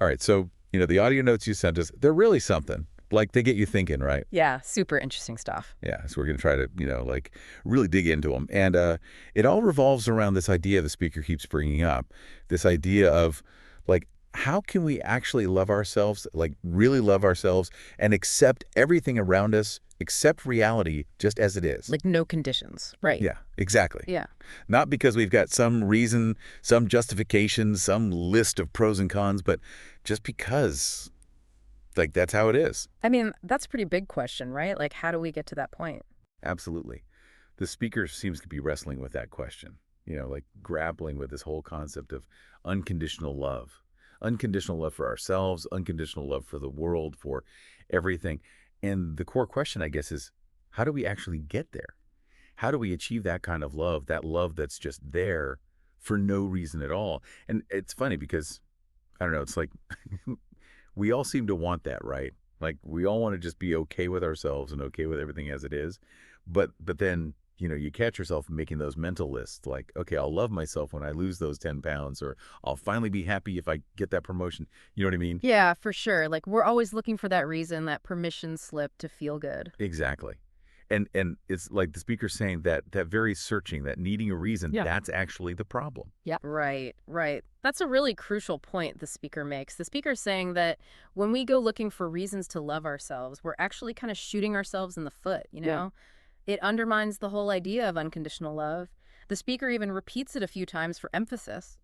All right, so, the audio notes you sent us, they're really something. Like, they get you thinking, right? Yeah, super interesting stuff. Yeah, so we're going to try to, really dig into them. And it all revolves around this idea the speaker keeps bringing up, this idea of, like, how can we actually love ourselves, like, really love ourselves, and accept everything around us, accept reality just as it is? Like no conditions. Right. Yeah, exactly. Yeah. Not because we've got some reason, some justification, some list of pros and cons, but just because, like, that's how it is. I mean, that's a pretty big question, right? Like, how do we get to that point? Absolutely. The speaker seems to be wrestling with that question, like grappling with this whole concept of unconditional love. Unconditional love for ourselves, unconditional love for the world, for everything. And the core question, I guess, is how do we actually get there? How do we achieve that kind of love, that love that's just there for no reason at all? And it's funny because, I don't know, it's like we all seem to want that, right? Like we all want to just be okay with ourselves and okay with everything as it is. But then, you catch yourself making those mental lists like, okay, I'll love myself when I lose those 10 pounds, or I'll finally be happy if I get that promotion. You know what I mean? Yeah, for sure. Like, we're always looking for that reason, that permission slip to feel good. Exactly. And it's like the speaker saying that very searching, that needing a reason, Yeah. that's actually the problem. Yeah. Right, right. That's a really crucial point the speaker makes. The speaker's saying that when we go looking for reasons to love ourselves, we're actually kind of shooting ourselves in the foot, you Yeah. know? It undermines the whole idea of unconditional love. The speaker even repeats it a few times for emphasis.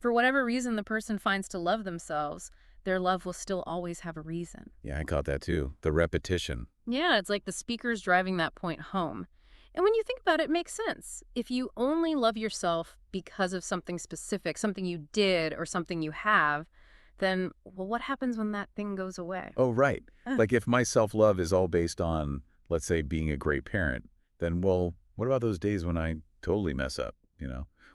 For whatever reason the person finds to love themselves, their love will still always have a reason. Yeah, I caught that too. The repetition. Yeah, it's like the speaker's driving that point home. And when you think about it, it makes sense. If you only love yourself because of something specific, something you did or something you have, then, well, what happens when that thing goes away? Oh, right. Ugh. Like if my self-love is all based on, let's say, being a great parent, then, well, what about those days when I totally mess up?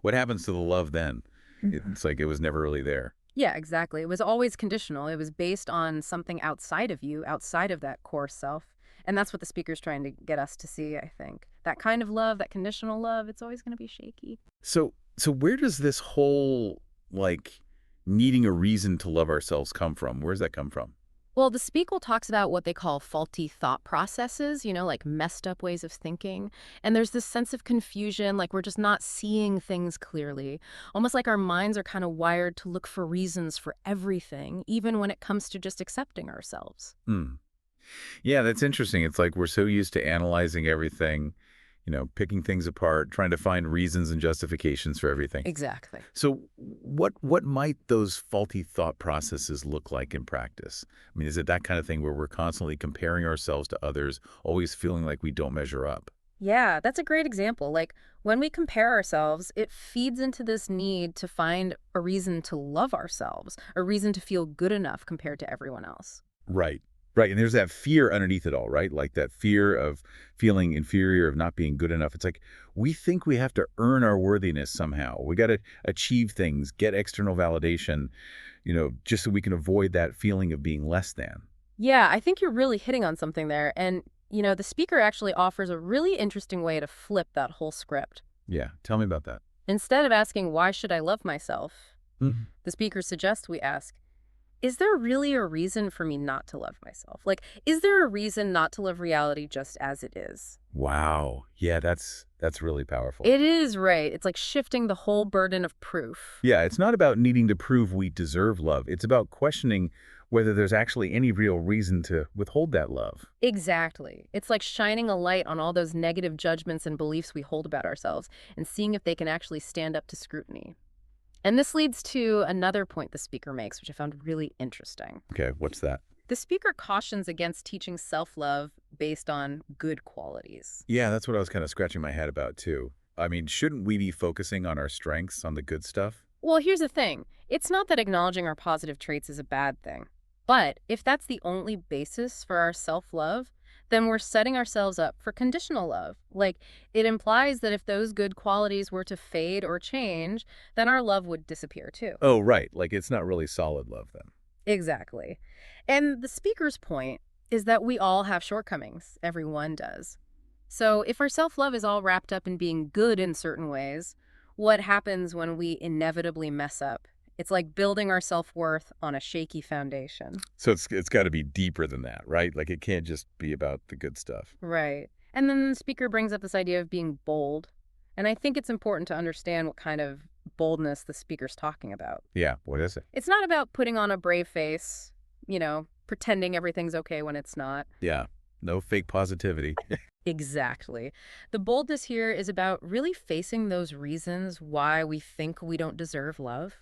What happens to the love then? It's like it was never really there. Yeah, exactly. It was always conditional. It was based on something outside of you, outside of that core self. And that's what the speaker's trying to get us to see, I think. That kind of love, that conditional love, it's always going to be shaky. So where does this whole, like, needing a reason to love ourselves come from? Where's that come from? Well, the Spiegel talks about what they call faulty thought processes, like messed up ways of thinking. And there's this sense of confusion, like we're just not seeing things clearly. Almost like our minds are kind of wired to look for reasons for everything, even when it comes to just accepting ourselves. Hmm. Yeah, that's interesting. It's like we're so used to analyzing everything, picking things apart, trying to find reasons and justifications for everything. Exactly. So what might those faulty thought processes look like in practice? I mean, is it that kind of thing where we're constantly comparing ourselves to others, always feeling like we don't measure up? Yeah, that's a great example. Like when we compare ourselves, it feeds into this need to find a reason to love ourselves, a reason to feel good enough compared to everyone else. Right. Right. And there's that fear underneath it all, right? Like that fear of feeling inferior, of not being good enough. It's like we think we have to earn our worthiness somehow. We got to achieve things, get external validation, just so we can avoid that feeling of being less than. Yeah, I think you're really hitting on something there. And, the speaker actually offers a really interesting way to flip that whole script. Yeah. Tell me about that. Instead of asking, why should I love myself? Mhm. The speaker suggests we ask, is there really a reason for me not to love myself? Like, is there a reason not to live reality just as it is? Wow. Yeah, that's really powerful. It is right. It's like shifting the whole burden of proof. Yeah, it's not about needing to prove we deserve love. It's about questioning whether there's actually any real reason to withhold that love. Exactly. It's like shining a light on all those negative judgments and beliefs we hold about ourselves and seeing if they can actually stand up to scrutiny. And this leads to another point the speaker makes, which I found really interesting. Okay, what's that? The speaker cautions against teaching self-love based on good qualities. Yeah, that's what I was kind of scratching my head about too. I mean, shouldn't we be focusing on our strengths, on the good stuff? Well, here's the thing. It's not that acknowledging our positive traits is a bad thing. But if that's the only basis for our self-love, then we're setting ourselves up for conditional love. Like, it implies that if those good qualities were to fade or change, then our love would disappear too. Oh, right. Like it's not really solid love then. Exactly. And the speaker's point is that we all have shortcomings. Everyone does. So if our self-love is all wrapped up in being good in certain ways, what happens when we inevitably mess up? It's like building our self-worth on a shaky foundation. So it's got to be deeper than that, right? Like it can't just be about the good stuff. Right. And then the speaker brings up this idea of being bold. And I think it's important to understand what kind of boldness the speaker's talking about. Yeah, what is it? It's not about putting on a brave face, pretending everything's okay when it's not. Yeah, no fake positivity. Exactly. The boldness here is about really facing those reasons why we think we don't deserve love,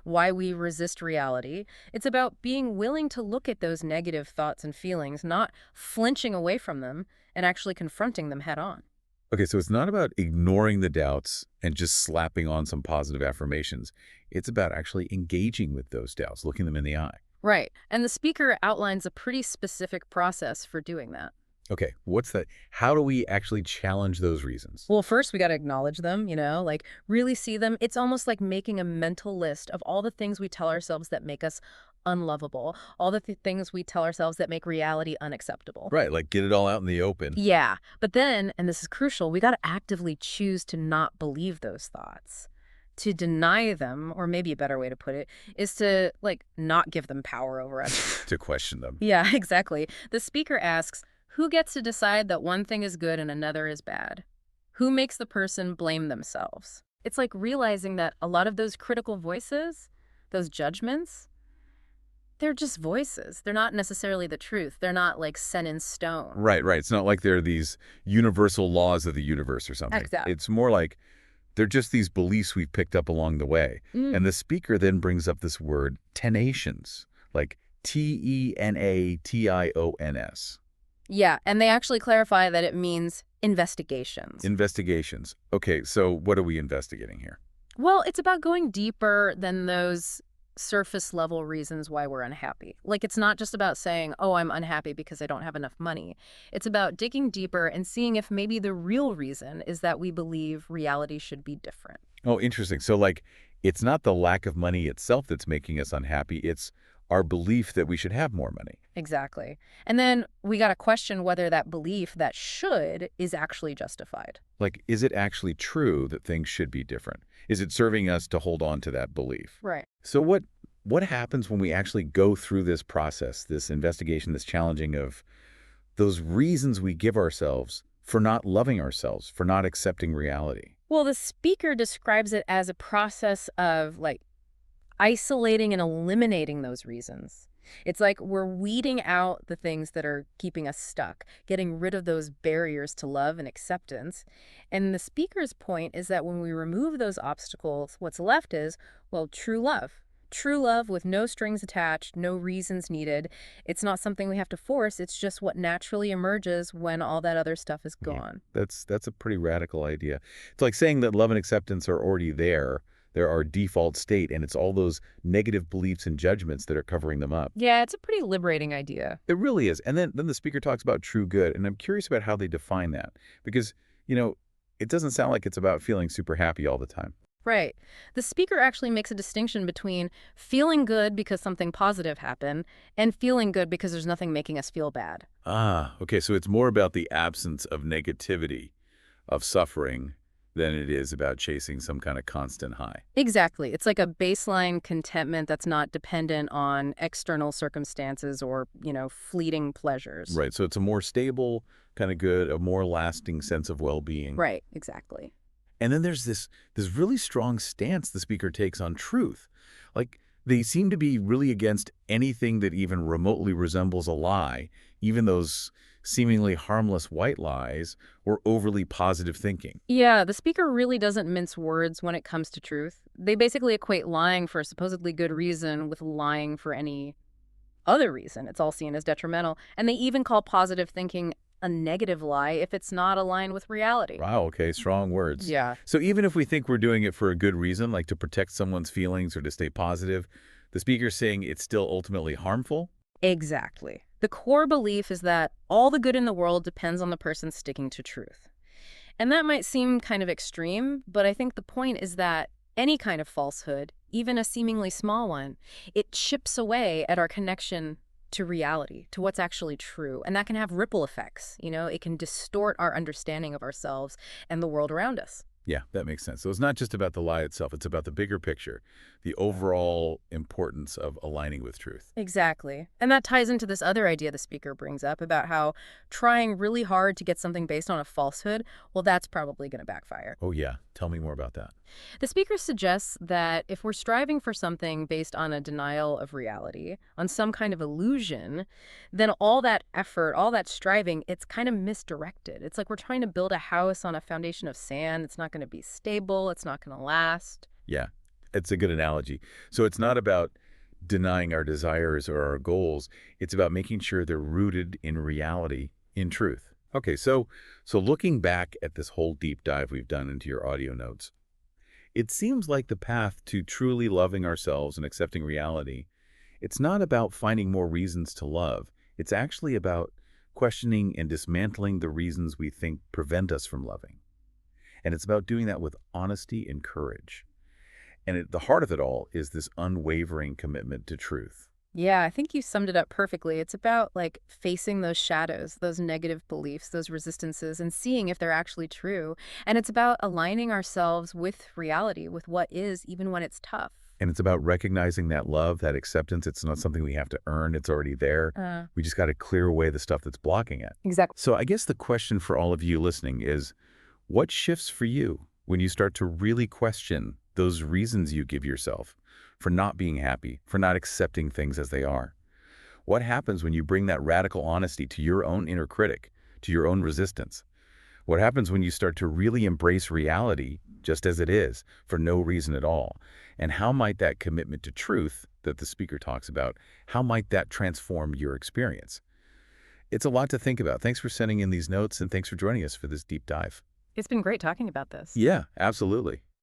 why we resist reality. It's about being willing to look at those negative thoughts and feelings, not flinching away from them, and actually confronting them head on. Okay, so it's not about ignoring the doubts and just slapping on some positive affirmations. It's about actually engaging with those doubts, looking them in the eye. Right. And the speaker outlines a pretty specific process for doing that. Okay, what's that? How do we actually challenge those reasons? Well, first we got to acknowledge them, like really see them. It's almost like making a mental list of all the things we tell ourselves that make us unlovable, all the things we tell ourselves that make reality unacceptable. Right, like get it all out in the open. Yeah, but then, and this is crucial, we got to actively choose to not believe those thoughts. To deny them, or maybe a better way to put it, is to, not give them power over us. To question them. Yeah, exactly. The speaker asks, who gets to decide that one thing is good and another is bad? Who makes the person blame themselves? It's like realizing that a lot of those critical voices, those judgments, they're just voices. They're not necessarily the truth. They're not set in stone. Right, right. It's not like they're these universal laws of the universe or something. Exactly. It's more like they're just these beliefs we've picked up along the way. And the speaker then brings up this word, tenations, like Tenations. Yeah, and they actually clarify that it means investigations. Investigations. Okay, so what are we investigating here? Well, it's about going deeper than those surface level reasons why we're unhappy. It's not just about saying, oh, I'm unhappy because I don't have enough money. It's about digging deeper and seeing if maybe the real reason is that we believe reality should be different. Oh, interesting. So it's not the lack of money itself that's making us unhappy. It's our belief that we should have more money. Exactly. And then we got to question whether that belief, that should, is actually justified. Is it actually true that things should be different? Is it serving us to hold on to that belief? Right. So what happens when we actually go through this process, this investigation, this challenging of those reasons we give ourselves for not loving ourselves, for not accepting reality? Well, the speaker describes it as a process of isolating and eliminating those reasons. It's like we're weeding out the things that are keeping us stuck, getting rid of those barriers to love and acceptance. And the speaker's point is that when we remove those obstacles, what's left is, well, true love. True love with no strings attached, no reasons needed. It's not something we have to force. It's just what naturally emerges when all that other stuff is gone. Yeah, that's a pretty radical idea. It's like saying that love and acceptance are already there. They're our default state, and it's all those negative beliefs and judgments that are covering them up. Yeah, it's a pretty liberating idea. It really is. And then the speaker talks about true good, and I'm curious about how they define that. Because, it doesn't sound like it's about feeling super happy all the time. Right. The speaker actually makes a distinction between feeling good because something positive happened and feeling good because there's nothing making us feel bad. Ah, okay, so it's more about the absence of negativity, of suffering, than it is about chasing some kind of constant high. Exactly. It's like a baseline contentment that's not dependent on external circumstances or, fleeting pleasures. Right, so it's a more stable kind of good, a more lasting sense of well-being. Right, exactly. And then there's this really strong stance the speaker takes on truth. They seem to be really against anything that even remotely resembles a lie, even those seemingly harmless white lies or overly positive thinking. Yeah, the speaker really doesn't mince words when it comes to truth. They basically equate lying for a supposedly good reason with lying for any other reason. It's all seen as detrimental. And they even call positive thinking a negative lie if it's not aligned with reality. Wow, okay, strong words. Yeah. So even if we think we're doing it for a good reason, like to protect someone's feelings or to stay positive, the speaker's saying it's still ultimately harmful? Exactly. The core belief is that all the good in the world depends on the person sticking to truth. And that might seem kind of extreme, but I think the point is that any kind of falsehood, even a seemingly small one, it chips away at our connection to reality, to what's actually true. And that can have ripple effects. It can distort our understanding of ourselves and the world around us. Yeah, that makes sense. So it's not just about the lie itself, it's about the bigger picture, the overall importance of aligning with truth. Exactly. And that ties into this other idea the speaker brings up about how trying really hard to get something based on a falsehood, well, that's probably going to backfire. Oh yeah, tell me more about that. The speaker suggests that if we're striving for something based on a denial of reality, on some kind of illusion, then all that effort, all that striving, it's kind of misdirected. It's like we're trying to build a house on a foundation of sand. It's not going to be stable. It's not going to last. Yeah, it's a good analogy. So it's not about denying our desires or our goals. It's about making sure they're rooted in reality, in truth. Okay, so looking back at this whole deep dive we've done into your audio notes, it seems like the path to truly loving ourselves and accepting reality, it's not about finding more reasons to love. It's actually about questioning and dismantling the reasons we think prevent us from loving. And it's about doing that with honesty and courage. And at the heart of it all is this unwavering commitment to truth. Yeah, I think you summed it up perfectly. It's about like facing those shadows, those negative beliefs, those resistances, and seeing if they're actually true. And it's about aligning ourselves with reality, with what is, even when it's tough. And it's about recognizing that love, that acceptance. It's not something we have to earn. It's already there. We just got to clear away the stuff that's blocking it. Exactly. So I guess the question for all of you listening is, what shifts for you when you start to really question those reasons you give yourself for not being happy, for not accepting things as they are? What happens when you bring that radical honesty to your own inner critic, to your own resistance? What happens when you start to really embrace reality just as it is, for no reason at all? And how might that commitment to truth that the speaker talks about, how might that transform your experience? It's a lot to think about. Thanks for sending in these notes, and thanks for joining us for this deep dive. It's been great talking about this. Yeah, absolutely.